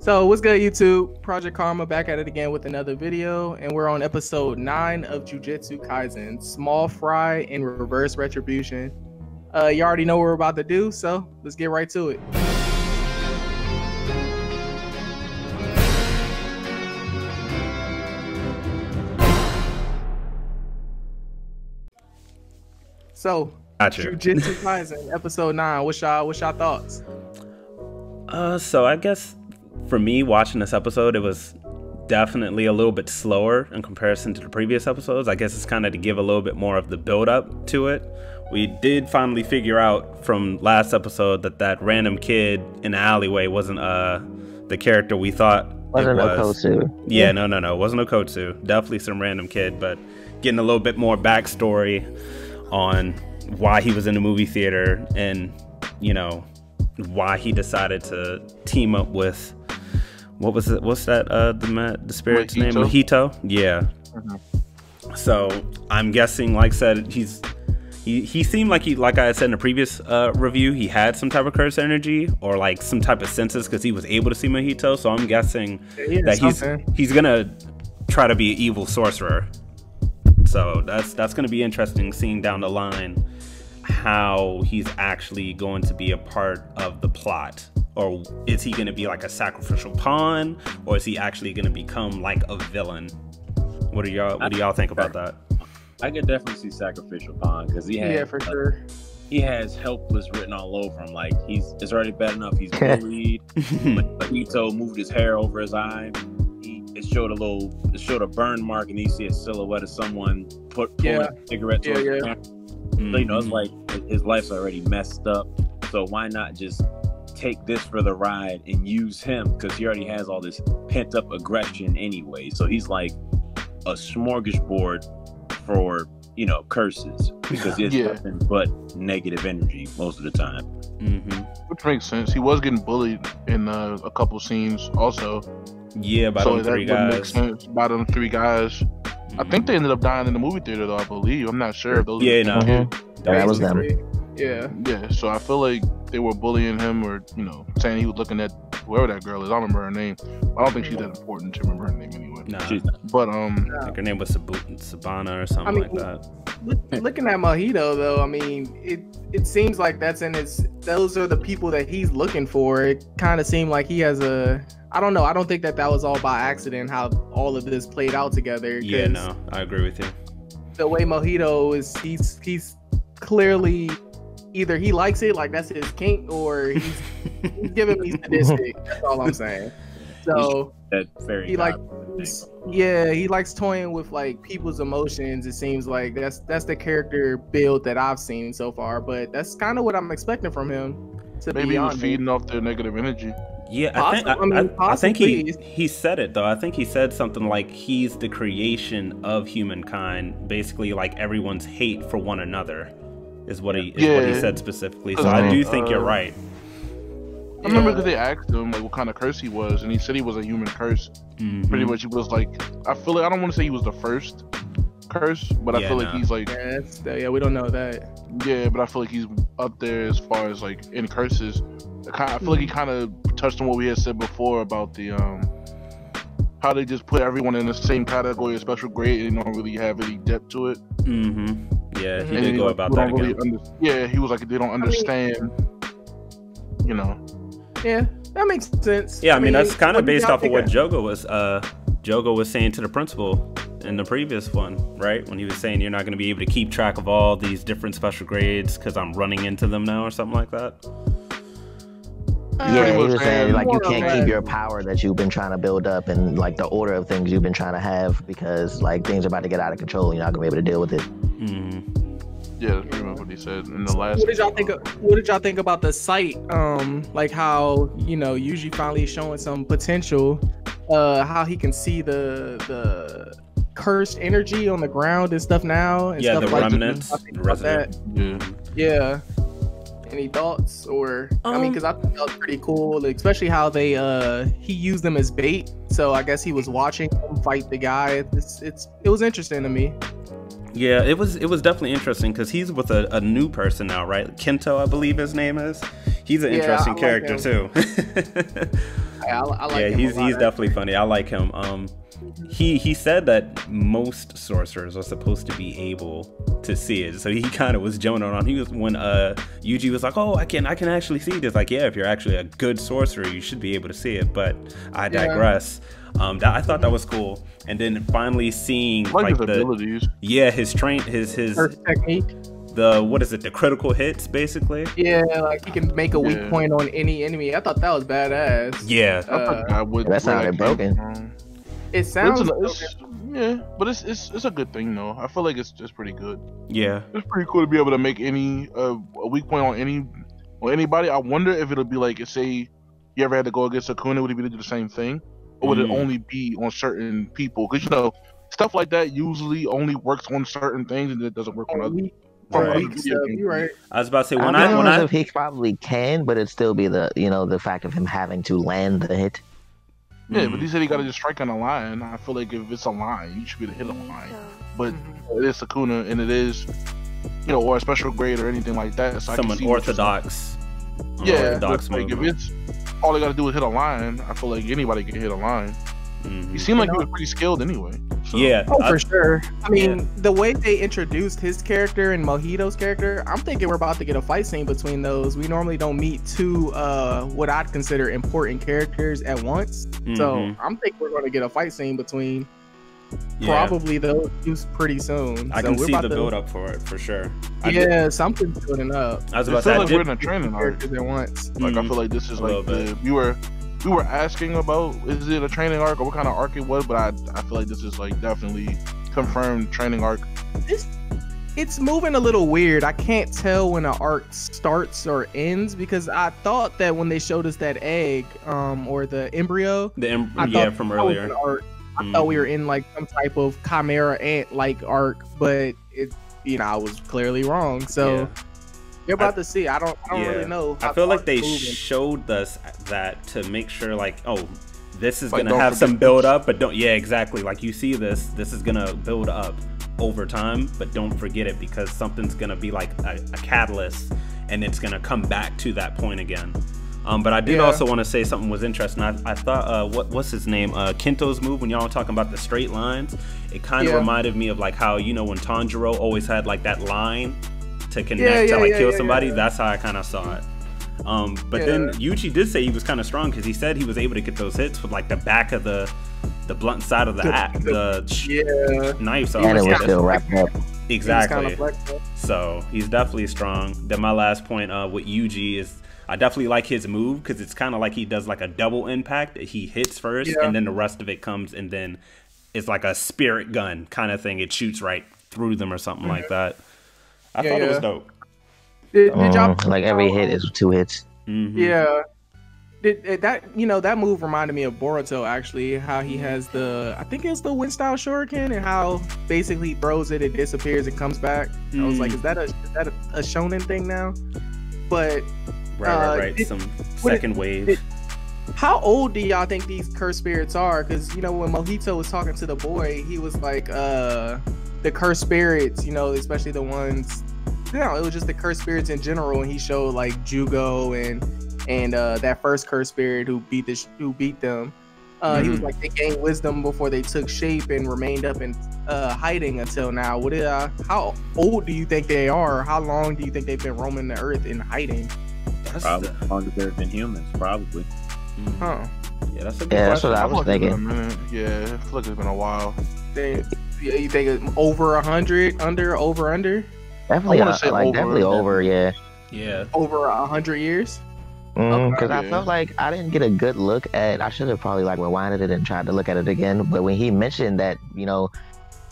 So what's good, YouTube? Project Karma back at it again with another video, and we're on episode 9 of Jujutsu Kaisen, Small Fry and Reverse Retribution. You already know what we're about to do, so let's get right to it. So, Jujutsu Kaisen, episode 9. What's y'all thoughts? So I guess for me, watching this episode, it was definitely a little bit slower in comparison to the previous episodes. I guess it's kind of to give a little bit more of the build up to it. We did finally figure out from last episode that random kid in the alleyway wasn't the character we thought it was. Yeah, no, it wasn't Okotsu. Definitely some random kid, but getting a little bit more backstory on why he was in the movie theater and, you know, why he decided to team up with, what's that the spirit's name? Mahito. Yeah. So I'm guessing, like I said, he seemed like I said in the previous review, he had some type of curse energy or like some type of senses because he was able to see Mahito. So I'm guessing that he's gonna try to be an evil sorcerer. So that's gonna be interesting seeing down the line how he's actually going to be a part of the plot, or is he going to be like a sacrificial pawn, or is he actually going to become like a villain? What do y'all think about that? I could definitely see sacrificial pawn because for sure. He has helpless written all over him. Like it's already bad enough he's bullied. Mahito moved his hair over his eye. It showed a burn mark, and you see a silhouette of someone pulling a cigarette towards the camera. So, you know, it's like his life's already messed up. So why not just take this for the ride and use him? Because he already has all this pent up aggression anyway. So he's like a smorgasbord for, you know, curses, because it's nothing but negative energy most of the time. Which makes sense. He was getting bullied in a couple scenes also. Yeah, by them three guys. Makes sense. By them three guys. I think they ended up dying in the movie theater, though, I believe. I'm not sure if those that was them. Yeah. So I feel like they were bullying him, or, you know, saying he was looking at whoever that girl is. I don't remember her name. I don't think she's that important to remember her name anyway. Nah. But I think her name was Sabana or something like that. Looking at Mahito, though, I mean, it seems like those are the people that he's looking for. It kind of seemed like he has I don't know. I don't think that was all by accident, how all of this played out together. Yeah, no, I agree with you. The way Mahito is, he's clearly either he likes it, like that's his kink, or he's giving me sadistic. That's all I'm saying. So he likes toying with like people's emotions. It seems like that's the character build that I've seen so far. But that's kind of what I'm expecting from him. Maybe he was feeding off their negative energy. Yeah, I think he said it though. I think he said something like he's the creation of humankind, basically like everyone's hate for one another is what he said specifically. So I do think you're right. I remember that they asked him like what kind of curse he was, and he said he was a human curse. Pretty much, he was like, I feel like I don't want to say he was the first curse, but I feel like he's like we don't know that. Yeah, but I feel like he's up there as far as like in curses. I feel like he kind of touched on what we had said before about the how they just put everyone in the same category of special grade and don't really have any depth to it. Yeah, he did go about that again. He was like, they don't understand, you know. Yeah, that makes sense. Yeah, I mean that's kind of based off of what Jogo was saying to the principal in the previous one, right? When he was saying you're not going to be able to keep track of all these different special grades because I'm running into them now or something like that. Yeah, he was saying like you can't keep your power that you've been trying to build up and like the order of things you've been trying to have because like things are about to get out of control and you're not gonna be able to deal with it. Yeah, that's pretty much what he said in the last. What did y'all think about the sight? Like how, you know, Yuji finally showing some potential. How he can see the cursed energy on the ground and stuff now. And stuff the like remnants. That. Yeah. Any thoughts? Or I mean, because I thought that was pretty cool, especially how he used them as bait. So I guess he was watching them fight the guy. It was interesting to me. Yeah, it was definitely interesting because he's with a new person now, right? Kento, I believe his name is. He's an interesting character too. I like yeah, him he's a lot, definitely funny. I like him. He said that most sorcerers are supposed to be able to see it, so he kind of was joning on. He was when Yuji was like, "Oh, I can actually see this." Like, yeah, if you're actually a good sorcerer, you should be able to see it. But I digress. I thought that was cool, and then finally seeing like his the abilities. Yeah, his technique. The critical hits basically. Yeah, like he can make a weak point on any enemy. I thought that was badass. Yeah, that sounded broken. It sounds but it's a good thing though. I feel like it's pretty good. Yeah, it's pretty cool to be able to make any a weak point on anybody. I wonder if it'll be like, say you ever had to go against Sukuna, would it be to do the same thing, or would it only be on certain people? Because stuff like that usually only works on certain things and it doesn't work on others. You're right. I was about to say he probably can, but it'd still be the fact of him having to land the hit. Yeah, but he said he got to just strike on a line. I feel like if it's a line, you should be able to hit a line. But it is Sukuna, and it is, or a special grade or anything like that. So someone orthodox. Orthodox like if it's all they got to do is hit a line, I feel like anybody can hit a line. He seemed like he was pretty skilled anyway. So. Yeah. For sure. I mean, the way they introduced his character and Mahito's character, I'm thinking we're about to get a fight scene between those. We normally don't meet two what I'd consider important characters at once. So I'm thinking we're going to get a fight scene between probably those two pretty soon. I can see the build up for it for sure. Something's building up. I was about to say, we're in a training arc at once. Like I feel like this is like we were asking about, is it a training arc or what kind of arc it was, but I feel like this is like definitely confirmed training arc. It's moving a little weird. I can't tell when an arc starts or ends because I thought that when they showed us that egg or the embryo, from earlier, I thought we were in like some type of chimera ant like arc, but it I was clearly wrong. So you're about to see. I don't really know. I feel like they showed us that to make sure, like, oh, this is gonna have some build up, but don't. Yeah, exactly. Like you see this is gonna build up over time, but don't forget it because something's gonna be like a catalyst, and it's gonna come back to that point again. But I did also want to say something was interesting. I thought, what's his name? Kento's move, when y'all were talking about the straight lines, it kind of reminded me of like how when Tanjiro always had like that line to connect to kill somebody. That's how I kind of saw it. But then Yuji did say he was kind of strong because he said he was able to get those hits with like the back of the blunt side of the knife. So and it was still wrapped up. Exactly. So he's definitely strong. Then my last point with Yuji is I definitely like his move because it's kind of like he does like a double impact. He hits first and then the rest of it comes and then it's like a spirit gun kind of thing. It shoots right through them or something like that. I thought it was dope. Did y'all like every hit is 2 hits? Yeah. That move reminded me of Boruto actually. How he has I think it's the wind style shuriken, and how basically he throws it, it disappears, and comes back. I was like, is that a shonen thing now? But right. Some second wave. How old do y'all think these cursed spirits are? Because when Mahito was talking to the boy, he was like, the cursed spirits, especially the ones. It was just the cursed spirits in general, and he showed like Jugo and that first cursed spirit who beat them. He was like, they gained wisdom before they took shape and remained up in hiding until now. How old do you think they are? How long do you think they've been roaming the earth in hiding? Probably as long as they've been humans, probably. Huh? Yeah, that's a good question. That's what I was thinking. Yeah, I feel like it's been a while. You think it's over 100? Over? Definitely, definitely over. Yeah. Over 100 years. Because I felt like I didn't get a good look at. I should have probably like rewinded it and tried to look at it again. But when he mentioned that,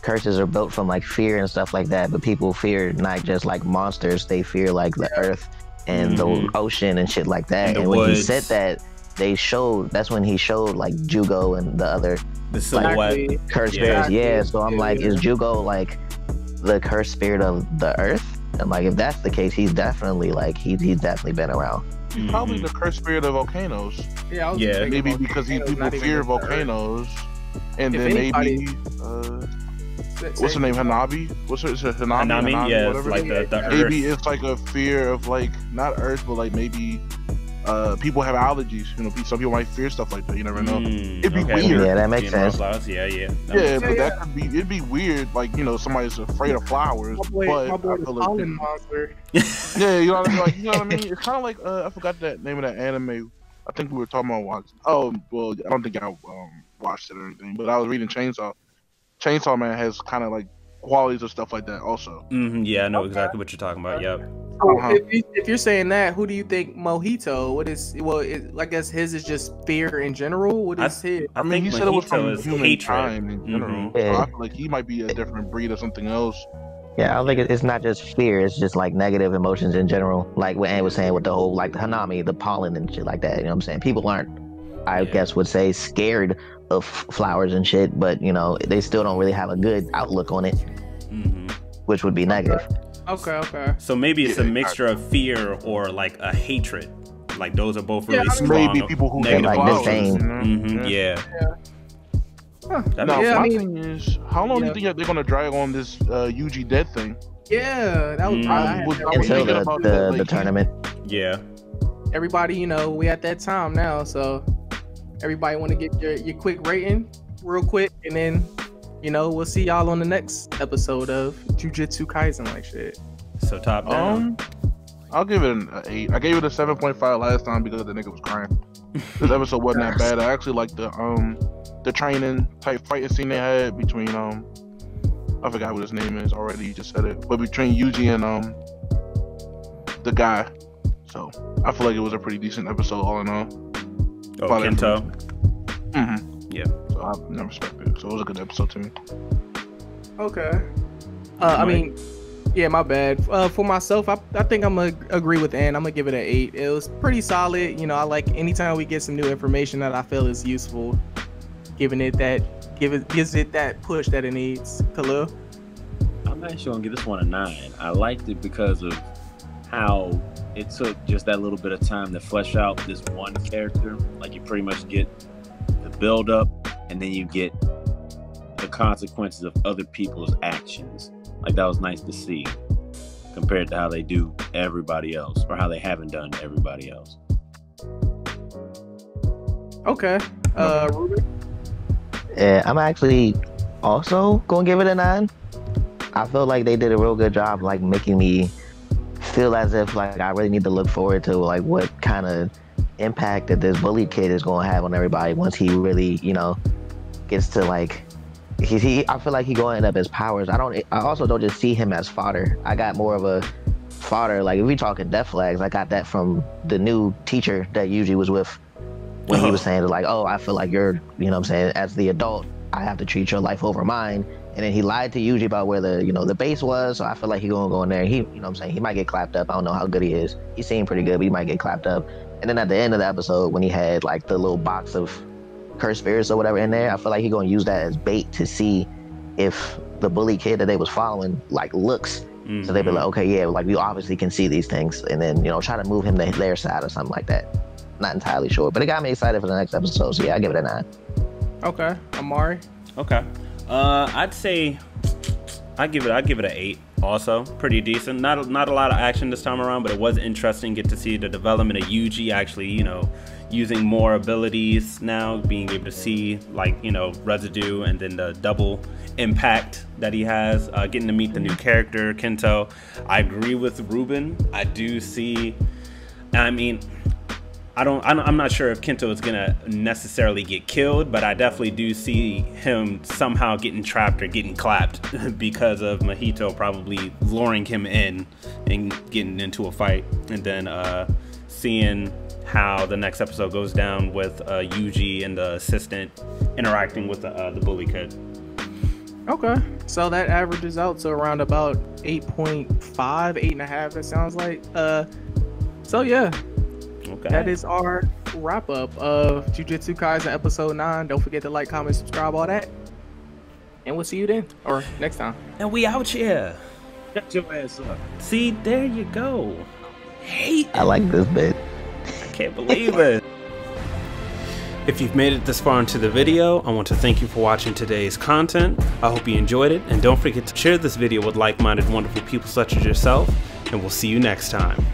curses are built from like fear and stuff like that, but people fear not just like monsters; they fear like the earth and the ocean and shit like that. And when he said that, that's when he showed like Jugo and the silhouette like, cursed spirits. Yeah, so I'm like, is Jugo like the cursed spirit of the earth? And like, if that's the case, he's definitely like he's definitely been around. He's probably the cursed spirit of volcanoes. Yeah, maybe because people fear volcanoes, and then maybe what's her name? Hanabi? What's her Hanami? Yeah, it's like the maybe earth. it's like a fear of like not earth, but like maybe people have allergies. You know, some people might fear stuff like that. You never know. It'd be okay. weird. Yeah, that makes sense. Yeah. That could be. It'd be weird. Like, you know, somebody's afraid of flowers. My boy the pollen monster. Yeah, you know what I mean. Like, you know what I mean. It's kind of like I forgot that name of that anime. I think we were talking about watching. Oh, well, I don't think I watched it or anything. But I was reading Chainsaw. Chainsaw Man has kind of like qualities of stuff like that also. Yeah, I know exactly what you're talking about. Yep. So if you're saying that, who do you think Mahito? What is? Well, I guess his is just fear in general. What is his? I mean, he said it was from humankind in general. So I feel like he might be a different breed or something else. Yeah, I don't think it's not just fear. It's just like negative emotions in general. Like what Ann was saying with the whole like the Hanami, the pollen and shit like that. You know what I'm saying? People aren't, I guess, would say scared of flowers and shit, but you know they still don't really have a good outlook on it, which would be negative. Okay. So maybe it's a mixture of fear or like a hatred. Like those are both really strong. Maybe people who hate like flowers. disdain. Yeah. My thing is, how long do you think they're gonna drag on this Yuji dead thing? Yeah, that was until the tournament. Yeah. Everybody, you know, we at that time now, so everybody want to get your quick rating, real quick, and then, you know, we'll see y'all on the next episode of Jujutsu Kaisen, like shit. So top down. I'll give it an 8. I gave it a 7.5 last time because the nigga was crying. This episode wasn't that bad. I actually like the training type fighting scene they had between I forgot what his name is already. You just said it, but between Yuji and the guy. So I feel like it was a pretty decent episode all in all. Oh, Kento. Yeah. So I never respected it. So it was a good episode to me. Okay. I mean, yeah, my bad. For myself, I think I'm gonna agree with Ann. I'm gonna give it an 8. It was pretty solid. You know, I like anytime we get some new information that I feel is useful, gives it that push that it needs. Khalil? I'm actually gonna give this one a 9. I liked it because of how it took just that little bit of time to flesh out this one character. Like, you pretty much get the build up and then you get the consequences of other people's actions. Like, that was nice to see compared to how they do everybody else, or how they haven't done everybody else. Okay. Ruben? Yeah, I'm actually also gonna give it a 9. I feel like they did a real good job, like making me feel as if like I really need to look forward to like what kind of impact that this bullied kid is gonna have on everybody once he really, you know, gets to like I feel like he gonna end up as powers. I also don't just see him as fodder. I got more of a fodder. Like, if we talking death flags, I got that from the new teacher that Yuji was with when he was saying like, oh, I feel like you're, you know what I'm saying, as the adult, I have to treat your life over mine. And then he lied to Yuji about where the base was. So I feel like he gonna go in there. He, you know what I'm saying, he might get clapped up. I don't know how good he is. He seemed pretty good, but he might get clapped up. And then at the end of the episode, when he had like the little box of cursed spirits or whatever in there, I feel like he gonna use that as bait to see if the bully kid that they was following like looks. So they be like, okay, yeah, like we obviously can see these things, and then, you know, try to move him to their side or something like that. Not entirely sure, but it got me excited for the next episode. So yeah, I give it a 9. Okay, Amari. Okay, I'd say I give it an 8. Also, pretty decent. Not a lot of action this time around, but it was interesting. Get to see the development of Yuji actually, you know, using more abilities now, being able to see like, you know, residue and then the double impact that he has. Getting to meet the new character Kento. I agree with Ruben. I do see. I mean, I'm not sure if Kento is gonna necessarily get killed, but I definitely do see him somehow getting trapped or getting clapped because of Mahito probably luring him in and getting into a fight, and then seeing how the next episode goes down with Yuji and the assistant interacting with the bully kid. Okay, so that averages out to around about 8.5, 8.5. That sounds like. So yeah. Okay. That is our wrap up of Jujutsu Kaisen episode 9. Don't forget to like, comment, subscribe, all that. And we'll see you then, or next time. And we out here. Shut your ass up. See, there you go. Hate. I like this bit. I can't believe it. If you've made it this far into the video, I want to thank you for watching today's content. I hope you enjoyed it, and don't forget to share this video with like-minded wonderful people such as yourself, and we'll see you next time.